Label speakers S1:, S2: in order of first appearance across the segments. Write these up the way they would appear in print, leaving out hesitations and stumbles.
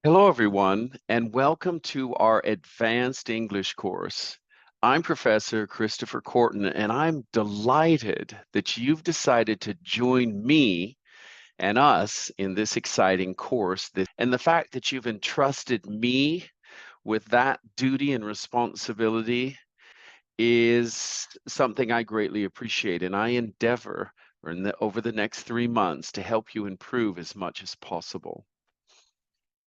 S1: Hello, everyone, and welcome to our Advanced English course. I'm Professor Christopher Corton, and I'm delighted that you've decided to join me and us in this exciting course. And the fact that you've entrusted me with that duty and responsibility is something I greatly appreciate, and I endeavor over the next 3 months to help you improve as much as possible.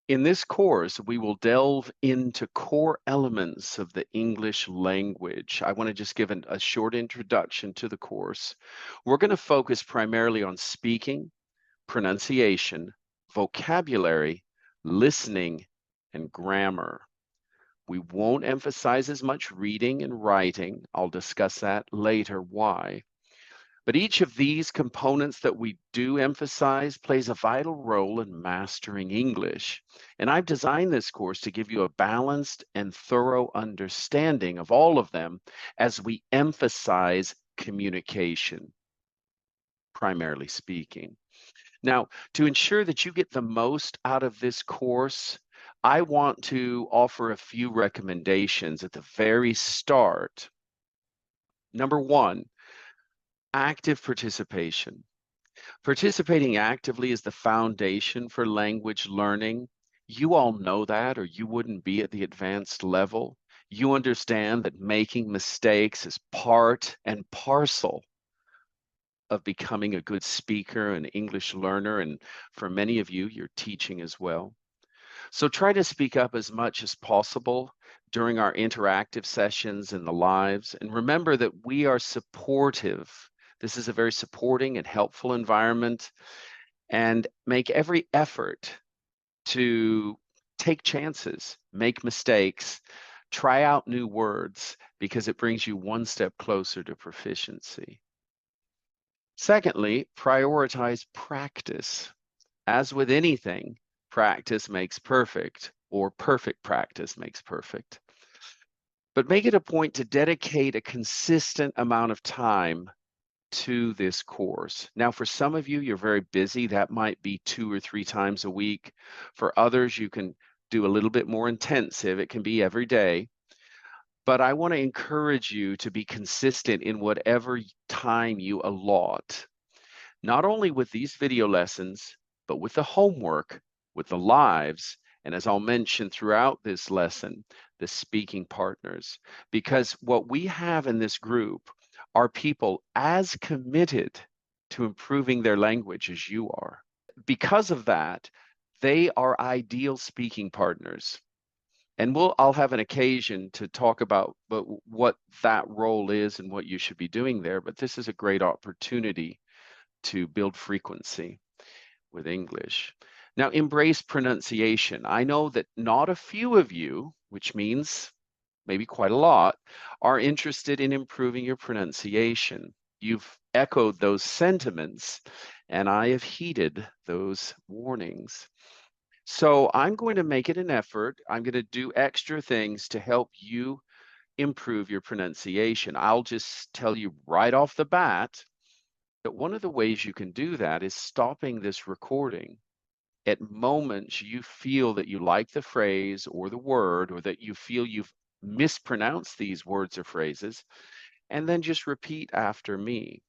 S1: In this course, we will delve into core elements of the English language. I want to just give a short introduction to the course. We're going to focus primarily on speaking, pronunciation, vocabulary, listening, and grammar. We won't emphasize as much reading and writing. I'll discuss that later why. But each of these components that we do emphasize plays a vital role in mastering English. And I've designed this course to give you a balanced and thorough understanding of all of them as we emphasize communication, primarily speaking. Now, to ensure that you get the most out of this course, I want to offer a few recommendations at the very start. Number one, active participation. Participating actively is the foundation for language learning. You all know that, or you wouldn't be at the advanced level. You understand that making mistakes is part and parcel of becoming a good speaker and English learner, and for many of you, you're teaching as well. So try to speak up as much as possible during our interactive sessions and the lives. And remember that we are supportive. This is a very supporting and helpful environment, and make every effort to take chances, make mistakes, try out new words, because it brings you one step closer to proficiency. Secondly, prioritize practice. As with anything, practice makes perfect, or perfect practice makes perfect. But make it a point to dedicate a consistent amount of time to this course. Now, for some of you, you're very busy. That might be 2 or 3 times a week. For others, you can do a little bit more intensive. It can be every day. But I want to encourage you to be consistent in whatever time you allot, not only with these video lessons, but with the homework, with the lives, and as I'll mention throughout this lesson, the speaking partners. Because what we have in this group are people as committed to improving their language as you are. Because of that, they are ideal speaking partners. And I'll have an occasion to talk about what that role is and what you should be doing there. But this is a great opportunity to build frequency with English. Now, embrace pronunciation. I know that not a few of you, which means maybe quite a lot, are interested in improving your pronunciation. You've echoed those sentiments, and I have heeded those warnings. So I'm going to make it an effort. I'm going to do extra things to help you improve your pronunciation. I'll just tell you right off the bat that one of the ways you can do that is stopping this recording at moments you feel that you like the phrase or the word, or that you feel you've mispronounced these words or phrases, and then just repeat after me.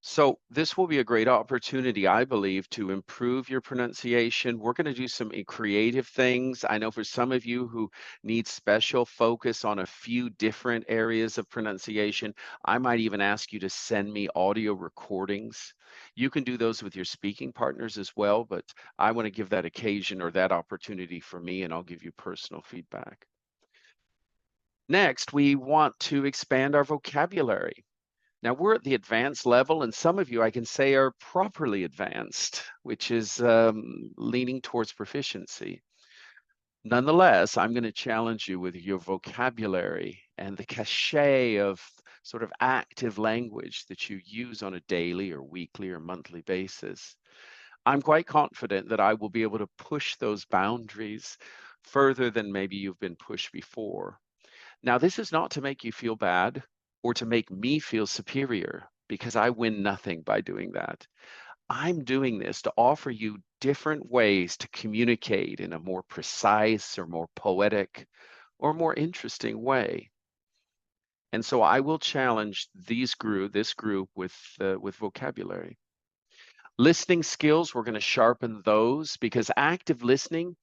S1: So this will be a great opportunity, I believe, to improve your pronunciation. We're going to do some creative things. I know for some of you who need special focus on a few different areas of pronunciation, I might even ask you to send me audio recordings. You can do those with your speaking partners as well, but I want to give that occasion or that opportunity for me, and I'll give you personal feedback. Next, we want to expand our vocabulary. Now we're at the advanced level, and some of you I can say are properly advanced, which is leaning towards proficiency. Nonetheless, I'm going to challenge you with your vocabulary and the cachet of sort of active language that you use on a daily or weekly or monthly basis. I'm quite confident that I will be able to push those boundaries further than maybe you've been pushed before. Now, this is not to make you feel bad or to make me feel superior, because I win nothing by doing that. I'm doing this to offer you different ways to communicate in a more precise or more poetic or more interesting way. And so I will challenge this group with vocabulary. Listening skills, we're going to sharpen those because active listening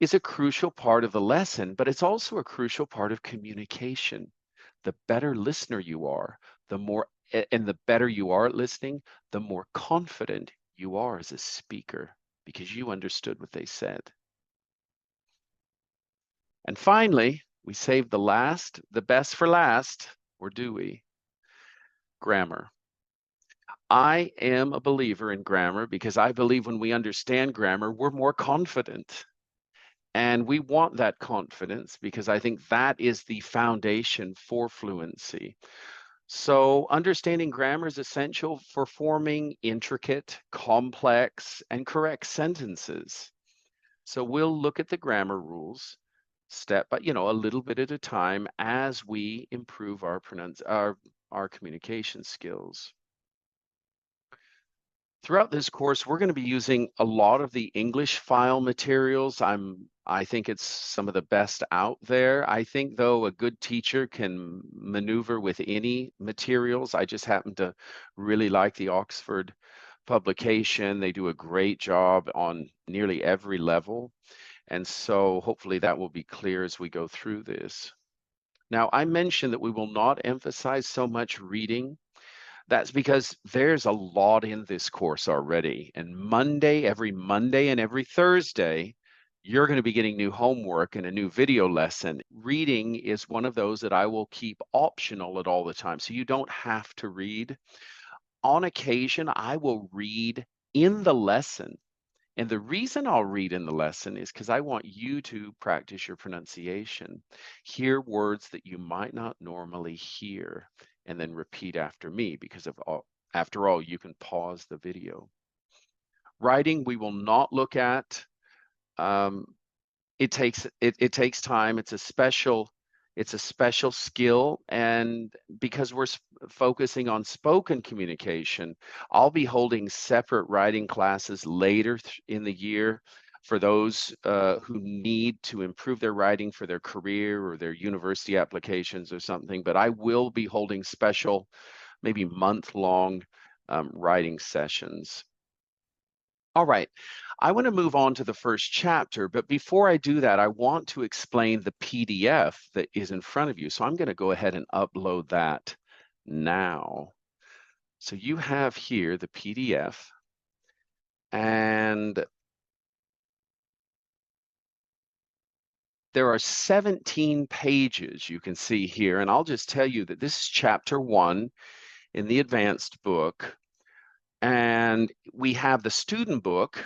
S1: is a crucial part of the lesson, but it's also a crucial part of communication. The better listener you are, and the better you are at listening, the more confident you are as a speaker because you understood what they said. And finally, we saved the best for last, or do we? Grammar. I am a believer in grammar because I believe when we understand grammar, we're more confident. And we want that confidence because I think that is the foundation for fluency. So understanding grammar is essential for forming intricate, complex, and correct sentences. So we'll look at the grammar rules step by, a little bit at a time as we improve our communication skills. Throughout this course, we're going to be using a lot of the English file materials. I think it's some of the best out there. I think, though, a good teacher can maneuver with any materials. I just happen to really like the Oxford publication. They do a great job on nearly every level. And so hopefully that will be clear as we go through this. Now, I mentioned that we will not emphasize so much reading. That's because there's a lot in this course already. And every Monday and every Thursday, you're going to be getting new homework and a new video lesson. Reading is one of those that I will keep optional at all the time. So you don't have to read. On occasion, I will read in the lesson. And the reason I'll read in the lesson is because I want you to practice your pronunciation, hear words that you might not normally hear, and then repeat after me because after all, you can pause the video. Writing, we will not look at. It takes time. It's a special skill, and because we're focusing on spoken communication, I'll be holding separate writing classes later in the year for those who need to improve their writing for their career or their university applications or something. But I will be holding special, maybe month-long writing sessions. All right, I want to move on to the first chapter, but before I do that, I want to explain the PDF that is in front of you. So I'm going to go ahead and upload that now. So you have here the PDF, and there are 17 pages you can see here, and I'll just tell you that this is chapter 1 in the advanced book, and we have the student book,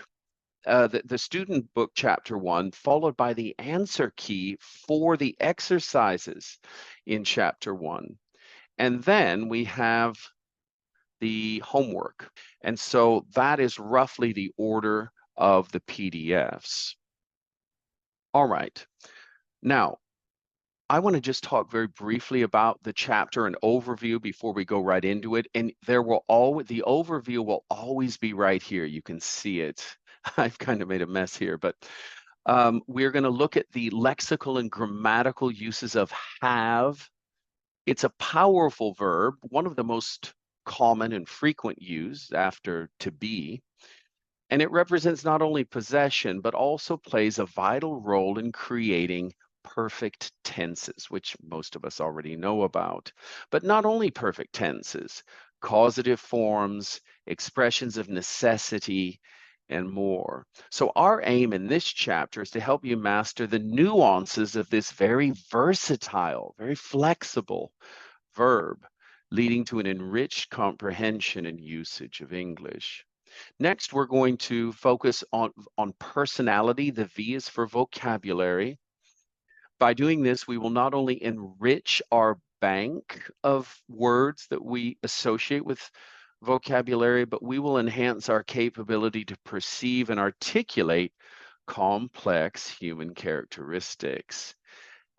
S1: the student book chapter 1, followed by the answer key for the exercises in chapter 1. And then we have the homework. And so that is roughly the order of the PDFs. All right. Now, I want to just talk very briefly about the chapter and overview before we go right into it. And the overview will always be right here. You can see it. I've kind of made a mess here, but we're going to look at the lexical and grammatical uses of have. It's a powerful verb, one of the most common and frequent use after to be. And it represents not only possession, but also plays a vital role in creating perfect tenses, which most of us already know about. But not only perfect tenses, causative forms, expressions of necessity, and more. So our aim in this chapter is to help you master the nuances of this very versatile, very flexible verb, leading to an enriched comprehension and usage of English. Next, we're going to focus on personality. The V is for vocabulary. By doing this, we will not only enrich our bank of words that we associate with vocabulary, but we will enhance our capability to perceive and articulate complex human characteristics.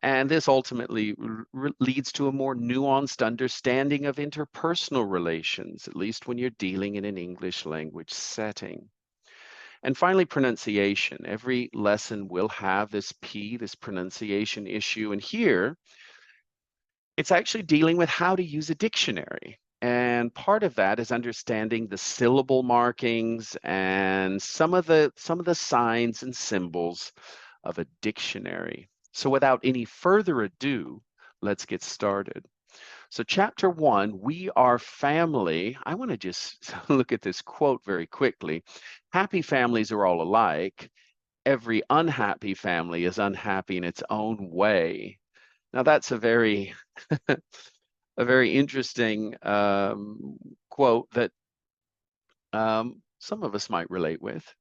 S1: And this ultimately leads to a more nuanced understanding of interpersonal relations, at least when you're dealing in an English language setting. And finally, pronunciation. Every lesson will have this P, this pronunciation issue. And here, it's actually dealing with how to use a dictionary. And part of that is understanding the syllable markings and some of the signs and symbols of a dictionary. So without any further ado, let's get started. So chapter 1, we are family. I want to just look at this quote very quickly. Happy families are all alike. Every unhappy family is unhappy in its own way. Now that's a very a very interesting quote that some of us might relate with.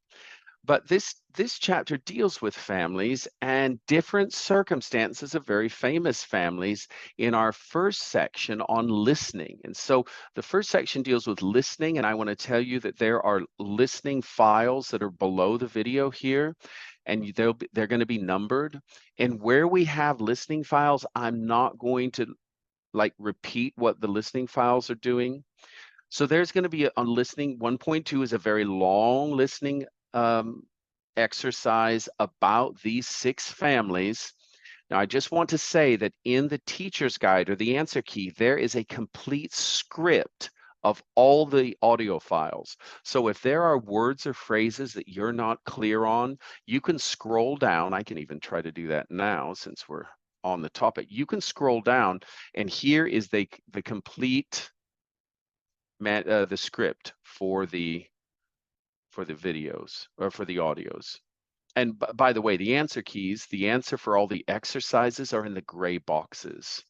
S1: But this chapter deals with families and different circumstances of very famous families in our first section on listening. And so the first section deals with listening, and I want to tell you that there are listening files that are below the video here, and they're going to be numbered. And where we have listening files, I'm not going to like repeat what the listening files are doing. So there's going to be a listening. 1.2 is a very long listening exercise about these 6 families. Now, I just want to say that in the teacher's guide or the answer key, there is a complete script of all the audio files. So if there are words or phrases that you're not clear on, you can scroll down. I can even try to do that now since we're on the topic. You can scroll down, and here is the complete the script for the videos or for the audios. And by the way, the answer keys, the answer for all the exercises are in the gray boxes.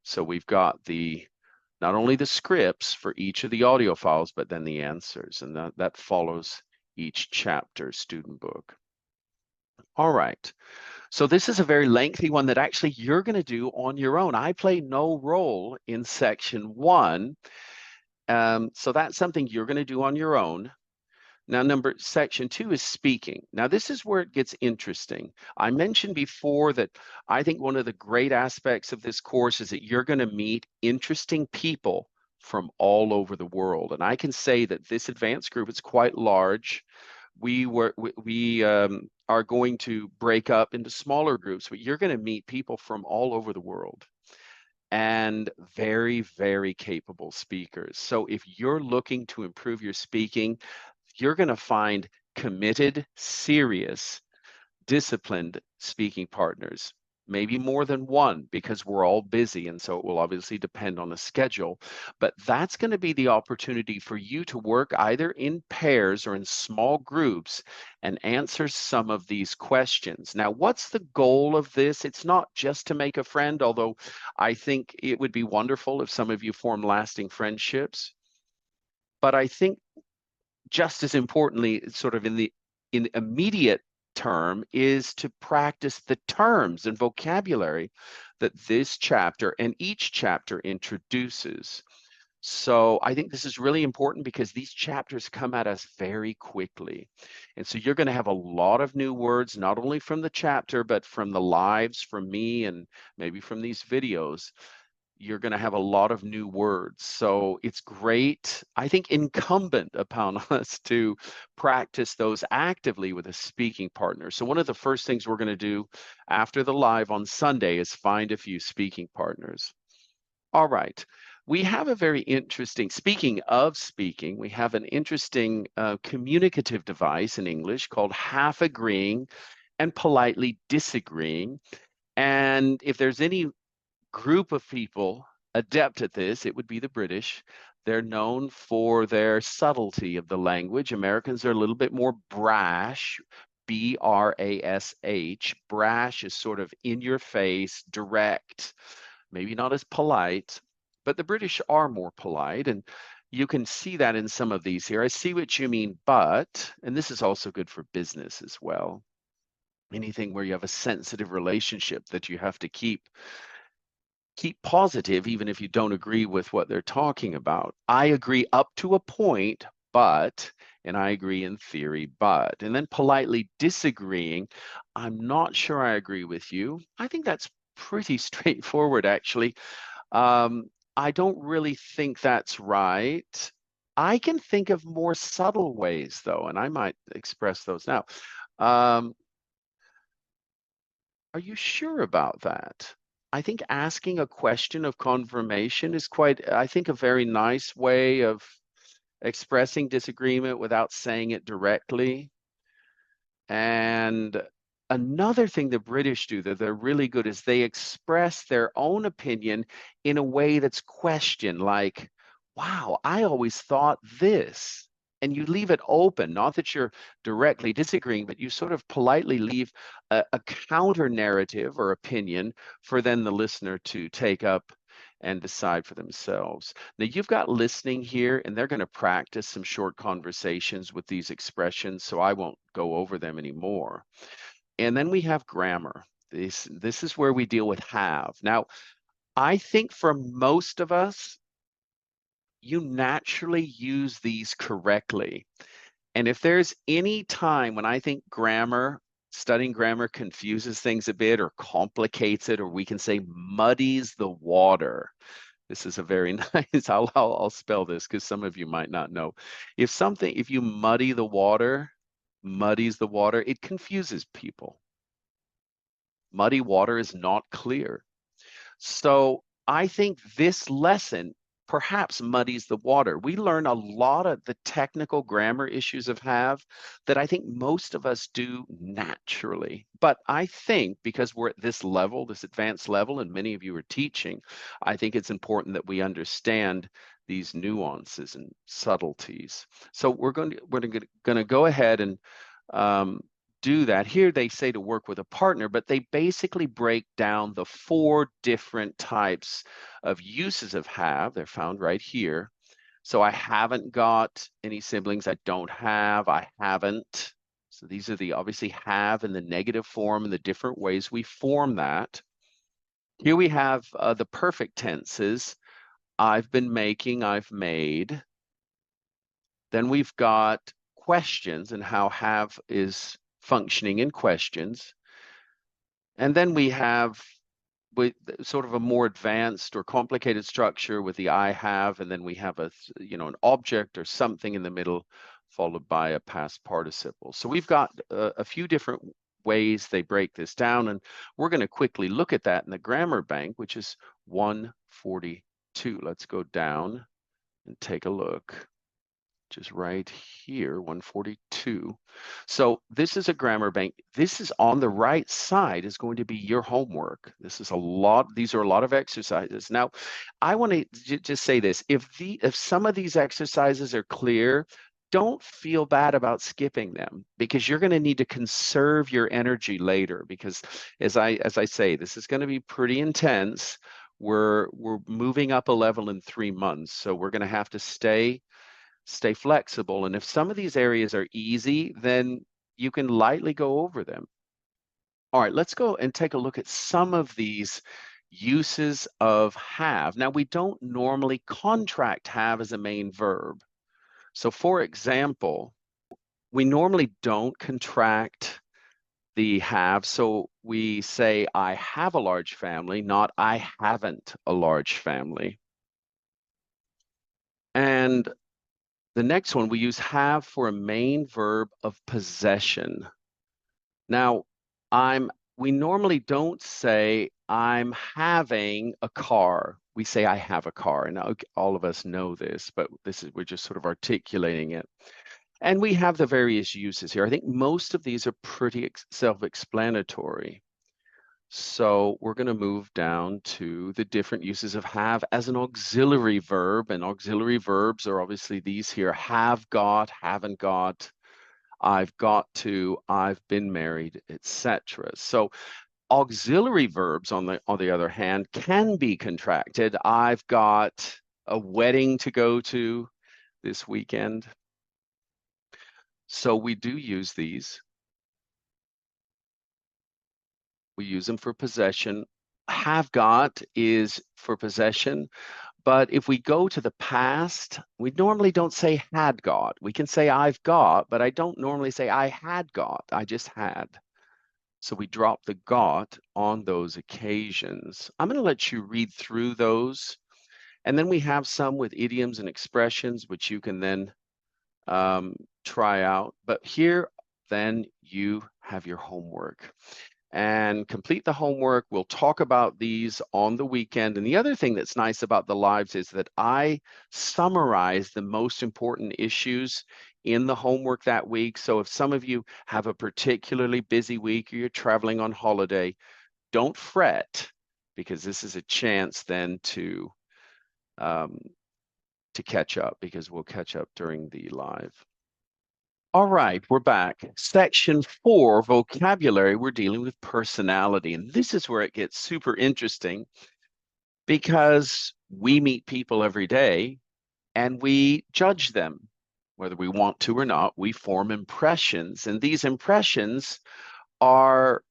S1: So we've got not only the scripts for each of the audio files, but then the answers, and that follows each chapter student book. All right. So this is a very lengthy one that actually you're going to do on your own. I play no role in section 1. So that's something you're going to do on your own. Now, section 2 is speaking. Now, this is where it gets interesting. I mentioned before that I think one of the great aspects of this course is that you're going to meet interesting people from all over the world. And I can say that this advanced group is quite large. We are going to break up into smaller groups, but you're going to meet people from all over the world and very, very capable speakers. So if you're looking to improve your speaking, you're going to find committed, serious, disciplined speaking partners, maybe more than one because we're all busy. And so it will obviously depend on the schedule. But that's going to be the opportunity for you to work either in pairs or in small groups and answer some of these questions. Now, what's the goal of this? It's not just to make a friend, although I think it would be wonderful if some of you form lasting friendships. But I think just as importantly, sort of in the immediate term, is to practice the terms and vocabulary that this chapter and each chapter introduces. So I think this is really important because these chapters come at us very quickly. And so you're going to have a lot of new words, not only from the chapter, but from the lives, from me, and maybe from these videos. You're going to have a lot of new words. So it's great, I think, incumbent upon us to practice those actively with a speaking partner. So one of the first things we're going to do after the live on Sunday is find a few speaking partners. All right. We have a very interesting, speaking of speaking, we have an interesting communicative device in English called half agreeing and politely disagreeing. And if there's any group of people adept at this, it would be the British. They're known for their subtlety of the language. Americans are a little bit more brash, B-R-A-S-H. Brash is sort of in your face, direct, maybe not as polite, but the British are more polite. And you can see that in some of these here. I see what you mean, but, and this is also good for business as well. Anything where you have a sensitive relationship that you have to keep positive, even if you don't agree with what they're talking about. I agree up to a point, but, and I agree in theory, but, and then politely disagreeing, I'm not sure I agree with you. I think that's pretty straightforward, actually. I don't really think that's right. I can think of more subtle ways, though, and I might express those now. Um, are you sure about that? I think asking a question of confirmation is quite, I think, a very nice way of expressing disagreement without saying it directly. And another thing the British do that they're really good is they express their own opinion in a way that's questioned, like, wow, I always thought this. And you leave it open, not that you're directly disagreeing, but you sort of politely leave a counter narrative or opinion for then the listener to take up and decide for themselves. Now, you've got listening here, and they're going to practice some short conversations with these expressions, so I won't go over them anymore. And then we have grammar. This is where we deal with have. Now, I think for most of us, you naturally use these correctly. And if there's any time when I think studying grammar confuses things a bit or complicates it, or we can say muddies the water. This is a very nice, I'll spell this because some of you might not know. If you muddies the water, it confuses people. Muddy water is not clear. So I think this lesson perhaps muddies the water. We learn a lot of the technical grammar issues of have that I think most of us do naturally. But I think because we're at this level, this advanced level, and many of you are teaching, I think it's important that we understand these nuances and subtleties. So we're going to go ahead and do that. Here they say to work with a partner, but they basically break down the 4 different types of uses of have. They're found right here. So I haven't got any siblings. I don't have. I haven't. So these are the obviously have in the negative form and the different ways we form that. Here we have the perfect tenses. I've been making, I've made. Then we've got questions and how have is functioning in questions. And then we have with sort of a more advanced or complicated structure with the I have, and then we have an object or something in the middle followed by a past participle. So we've got a few different ways they break this down, and we're going to quickly look at that in the grammar bank, which is 142. Let's go down and take a look. Which is right here, 142. So this is a grammar bank. This is on the right side is going to be your homework. These are a lot of exercises. Now, I want to just say this. If some of these exercises are clear, don't feel bad about skipping them because you're going to need to conserve your energy later because as I say, this is going to be pretty intense. We're moving up a level in 3 months. So we're going to have to stay flexible. And if some of these areas are easy, then you can lightly go over them. All right, let's go and take a look at some of these uses of have. Now, we don't normally contract have as a main verb. So for example, we normally don't contract the have. So we say, I have a large family, not I haven't a large family. And the next one, we use have for a main verb of possession. Now, we normally don't say I'm having a car. We say I have a car. And all of us know this, but we're just sort of articulating it. And we have the various uses here. I think most of these are pretty self-explanatory. So we're going to move down to the different uses of have as an auxiliary verb. And auxiliary verbs are obviously these here: have got, haven't got, I've got to, I've been married, etc. So auxiliary verbs, on the other hand, can be contracted. I've got a wedding to go to this weekend. So we do use these. We use them for possession. Have got is for possession. But if we go to the past, we normally don't say had got. We can say I've got, but I don't normally say I had got. I just had. So we drop the got on those occasions. I'm going to let you read through those. And then we have some with idioms and expressions, which you can then try out. But here, then you have your homework. And complete the homework. We'll talk about these on the weekend. And the other thing that's nice about the lives is that I summarize the most important issues in the homework that week. So if some of you have a particularly busy week or you're traveling on holiday, don't fret, because this is a chance then to catch up, because we'll catch up during the live. All right, we're back. Section 4, vocabulary, we're dealing with personality. And this is where it gets super interesting, because we meet people every day and we judge them. Whether we want to or not, we form impressions. And these impressions are,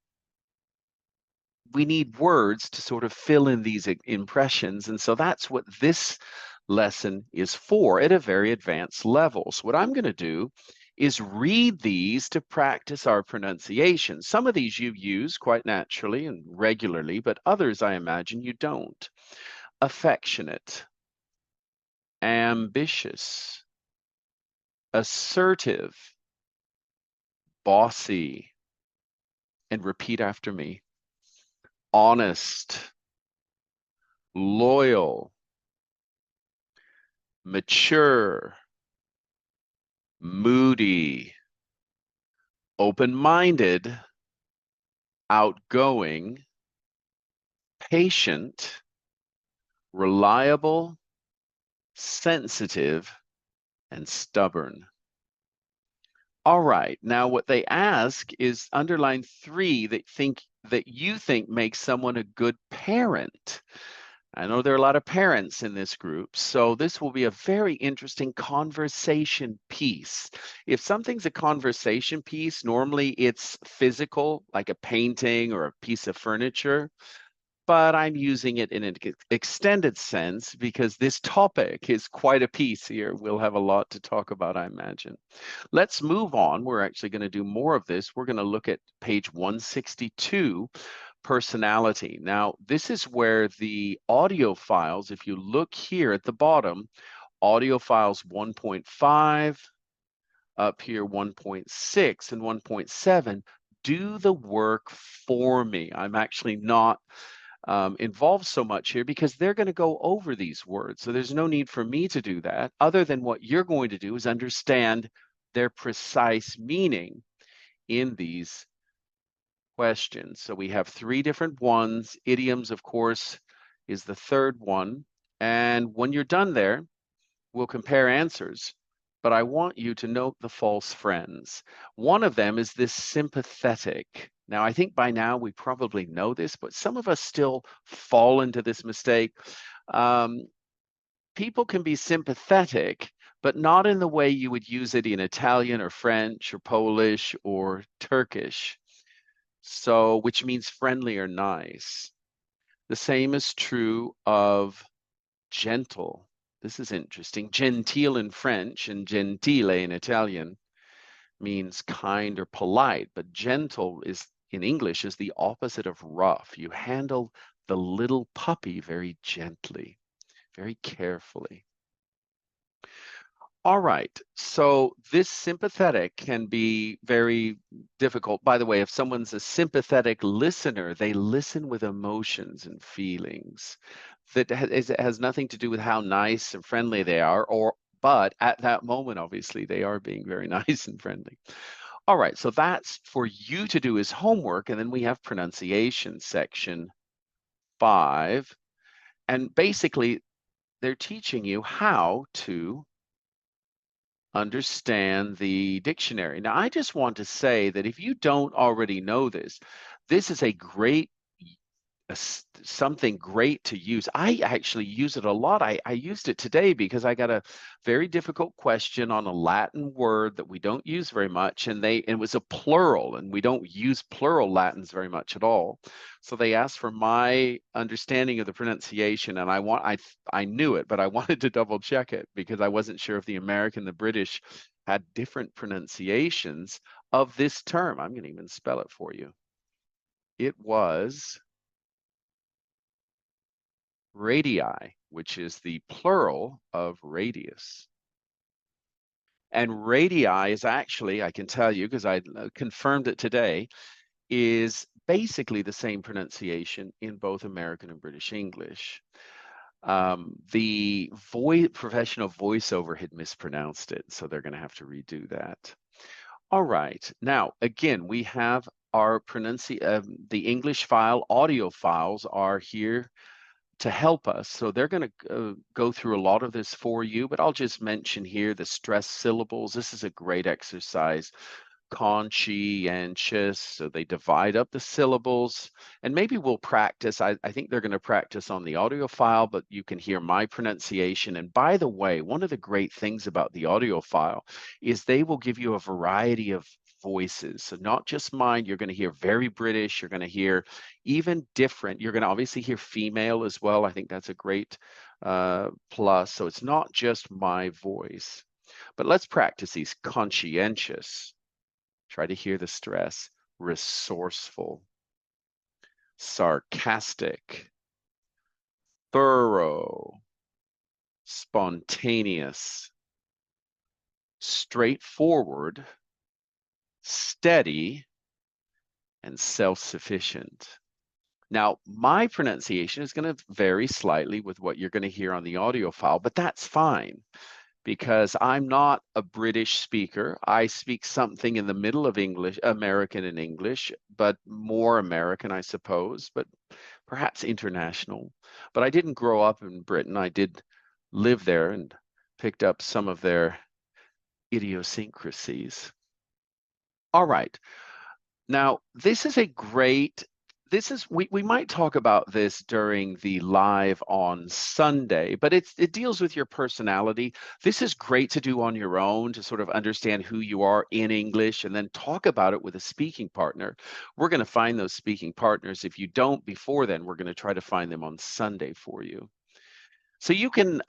S1: we need words to sort of fill in these impressions. And so that's what this lesson is for at a very advanced level. So what I'm going to do is read these to practice our pronunciation. Some of these you use quite naturally and regularly, but others I imagine you don't. Affectionate, ambitious, assertive, bossy, and repeat after me. Honest, loyal, mature, moody, open-minded, outgoing, patient, reliable, sensitive, and stubborn. All right, now what they ask is underline 3 that you think makes someone a good parent. I know there are a lot of parents in this group, so this will be a very interesting conversation piece. If something's a conversation piece, normally it's physical, like a painting or a piece of furniture, but I'm using it in an extended sense because this topic is quite a piece here. We'll have a lot to talk about, I imagine. Let's move on. We're actually going to do more of this. We're going to look at page 162, personality. Now, this is where the audio files, if you look here at the bottom, audio files 1.5, up here 1.6 and 1.7, do the work for me. I'm actually not involved so much here because they're going to go over these words. So there's no need for me to do that, other than what you're going to do is understand their precise meaning in these questions. So we have 3 different ones. Idioms, of course, is the third one. And when you're done there, we'll compare answers. But I want you to note the false friends. One of them is this sympathetic. Now, I think by now we probably know this, but some of us still fall into this mistake. People can be sympathetic, but not in the way you would use it in Italian or French or Polish or Turkish. So, which means friendly or nice. The same is true of gentle. This is interesting. Gentile in French and gentile in Italian means kind or polite, but gentle is in English is the opposite of rough. You handle the little puppy very gently, very carefully. All right, so this sympathetic can be very difficult. By the way, if someone's a sympathetic listener, they listen with emotions and feelings. That has nothing to do with how nice and friendly they are, but at that moment, obviously, they are being very nice and friendly. All right, so that's for you to do as homework, and then we have pronunciation section 5. And basically, they're teaching you how to understand the dictionary. Now, I just want to say that if you don't already know this, this is a great something great to use. I actually use it a lot. I used it today because I got a very difficult question on a Latin word that we don't use very much, and it was a plural, and we don't use plural Latins very much at all. So they asked for my understanding of the pronunciation, and I knew it, but I wanted to double check it because I wasn't sure if the American, the British had different pronunciations of this term. I'm going to even spell it for you. It was radii. which is the plural of radius. And radii is actually, I can tell you because I confirmed it today, is basically the same pronunciation in both American and British English. The professional voiceover had mispronounced it, so they're going to have to redo that. All right, now again, we have our the English file, audio files are here to help us. So they're going to go through a lot of this for you, but I'll just mention here the stressed syllables. This is a great exercise. Conscientious, so they divide up the syllables, and maybe we'll practice. I think they're going to practice on the audio file, but you can hear my pronunciation. And by the way, one of the great things about the audio file is they will give you a variety of voices. So not just mine, you're going to hear very British, you're going to hear even different. You're going to obviously hear female as well. I think that's a great plus. So it's not just my voice. But let's practice these. Conscientious. Try to hear the stress. Resourceful, sarcastic, thorough, spontaneous, straightforward, steady, and self-sufficient. Now, my pronunciation is going to vary slightly with what you're going to hear on the audio file, but that's fine, because I'm not a British speaker. I speak something in the middle of English, American and English, but more American, I suppose, but perhaps international. But I didn't grow up in Britain. I did live there and picked up some of their idiosyncrasies. All right. Now, this is a great we might talk about this during the live on Sunday, but it deals with your personality. This is great to do on your own to sort of understand who you are in English and then talk about it with a speaking partner. We're going to find those speaking partners. If you don't before then, we're going to try to find them on Sunday for you. So you can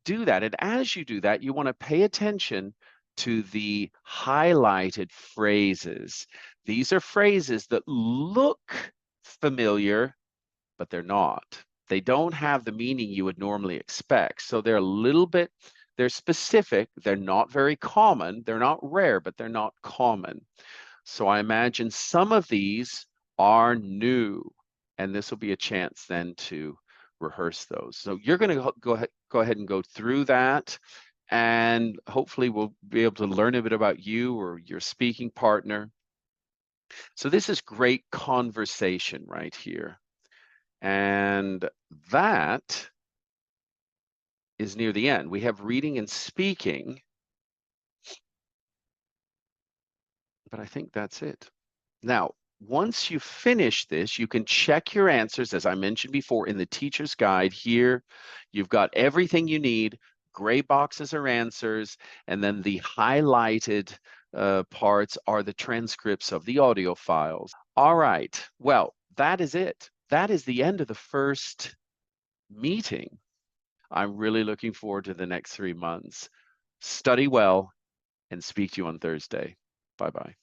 S1: do that. And as you do that, you want to pay attention to the highlighted phrases. These are phrases that look familiar, but they're not. They don't have the meaning you would normally expect. So they're a little bit, they're specific. They're not very common. They're not rare, but they're not common. So I imagine some of these are new, and this will be a chance then to rehearse those. So you're going to go ahead and go through that, and hopefully we'll be able to learn a bit about you or your speaking partner. So this is great conversation right here. And that is near the end. We have reading and speaking, but I think that's it. Now, once you finish this, you can check your answers, as I mentioned before, in the teacher's guide here. You've got everything you need. Gray boxes are answers, and then the highlighted parts are the transcripts of the audio files. All right, well, that is it. That is the end of the first meeting. I'm really looking forward to the next 3 months. Study well and speak to you on Thursday. Bye-bye.